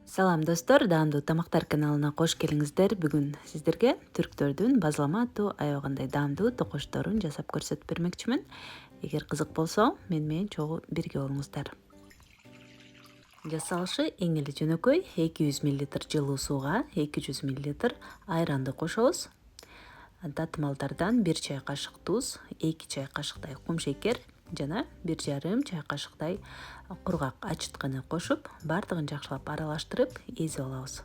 Салам достор, даамдуу тамактар каналына кош келиңиздер. Бүгүн сиздерге түрктөрдүн базлама аттуу аябагандай даамдуу токошторун жасап көрсөтүп бермекчимин. Эгер кызык болсо, менен чогуу бирге болуңуздар. Жасалышы эң эле жөнөкөй. 200 мл жылуу сууга 200 мл айранды кошобуз. Татымалдардан 1 чай кашык туз, 2 чай кашыктай кумшекер жана 1,5 чай кашыктай кургак ачыткыны кошуп, баардыгын жакшылап аралаштырып, эзип алабыз.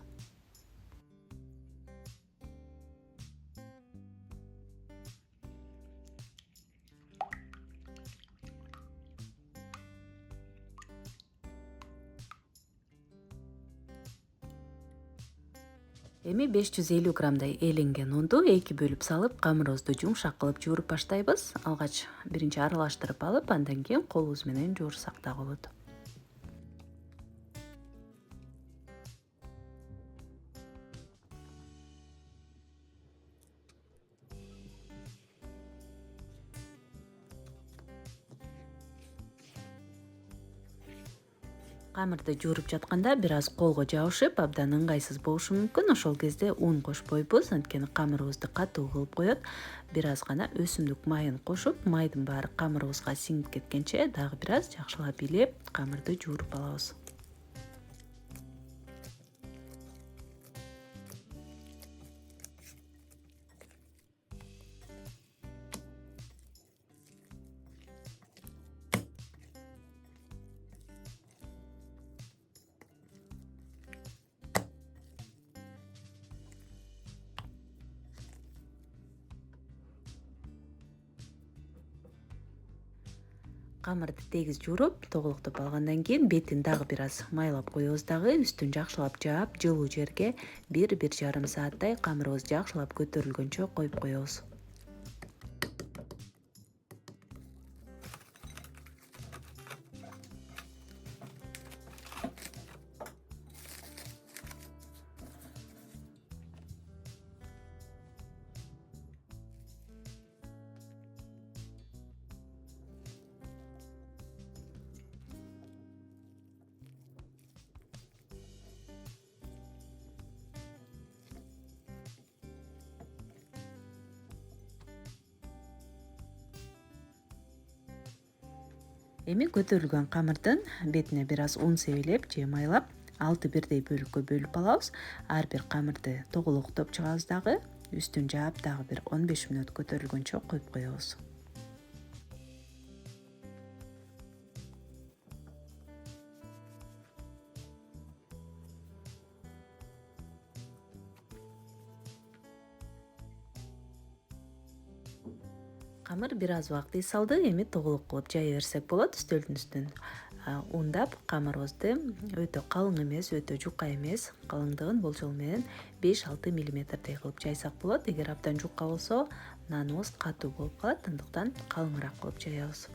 Эми 550 граммдай эленген унду 2 бөлүп салып, камырыбызды жумшак кылып жууруп баштайбыз. Алгач биринчи аралаштырып алып, андан кийин колубуз менен жуурсак да болот. Камырды жууруп жатканда бир аз колго жабышып, абдан ыңгайсыз болушу мүмкүн. Ошол кезде ун кошпойбуз, анткени камырыбызды катуу кылып коет. Бир аз гана өсүмдүк майын кошуп, майдын баары камырыбызга сиңип кеткенче дагы бир аз жакшылап бийлеп, камырды жууруп алабыз. Камырды тегиз жууруп, тоголуктоп алгандан кийин бетин дагы бир аз майлап коебуз дагы, үстүн жакшылап жаап, жылуу жерге 1-1,5 сааттай камырыбыз жакшылап көтөрүлгөнчө коюп коебуз. Эми көтөрүлгөн камырдын бетине бир аз ун себелеп же майлап, 6 бирдей бөлүккө бөлүп алабыз. Ар бир камырды тоголуктоп чыгабыз дагы, үстүн жаап дагы бир 15 мүнөт көтөрүлгөнчө коюп коебуз. Камыр бир аз убакыт эс алды, эми тоголук кылып жая берсек болот үстөлдүн үстүн. Ундап камырыбызды өтө калың эмес, өтө жука эмес, калыңдыгын болжол менен 5-6 миллиметрдей кылып жайсак болот. Эгер абдан жука болсо, наныбыз катуу болуп калат, андыктан калыңыраак кылып жаябыз.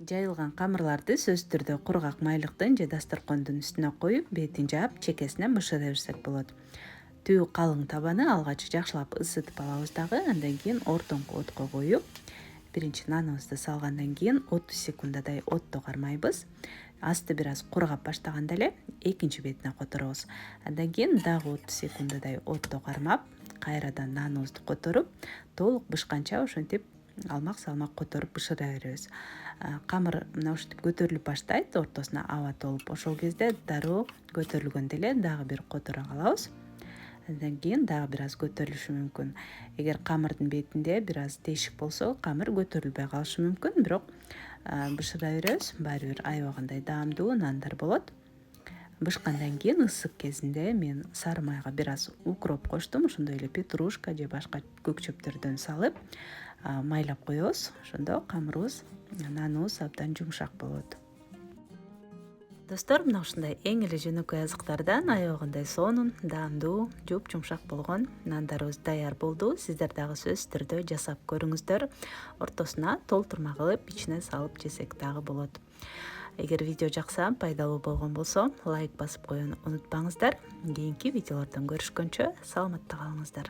Жайылган камырларды сөзсүз түрдө кургак майлыктын же дасторкондун үстүнө коюп, бетин жаап, чекесинен бышыра берсек болот. Түбү калың табаны алгач жакшылап ысытып алабыз дагы, андан кийин ортоңку отко коюп, биринчи наныбызды салгандан кийин 30 секундадай отто кармайбыз. Асты бир аз кургап баштаганда эле экинчи бетине которобуз. Андан кийин дагы 30 секундадай отто кармап, кайрадан наныбызды которуп, толук бышканча ошентип алмак-салмак которуп бышыра беребиз. Камыр мына ушинтип көтөрүлүп баштайт, ортосуна аба толуп. Ошол кезде дароо көтөрүлгөндө эле дагы бир которо калабыз. Андан кийин дагы бир аз көтөрүлүшү мүмкүн. Эгер камырдын бетинде бир аз тешик болсо, камыр көтөрүлбөй калышы мүмкүн, бирок бышыра беребиз. Баары бир аябагандай даамдуу нандар болот. Бышкандан кийин ысык кезинде мен сары майга бир аз укроп коштум, ошондой эле петрушка же башка көк чөптөрдөн салып майлап коебуз. Ошондо камырыбыз, наныбыз абдан жумшак болот. Достор, мына ушундай эң эле жөнөкөй азыктардан аябагандай сонун, даамдуу, жумшак болгон нандарыбыз даяр болду. Сиздер дагы сөзсүз түрдө жасап көрүңүздөр. Ортосуна толтурма кылып, ичине салып жесек дагы болот. Эгер видео жакса, пайдалуу болгон болсо, лайк басып коюуну унутпаңыздар. Кийинки видеолордон көрүшкөнчө саламатта калыңыздар.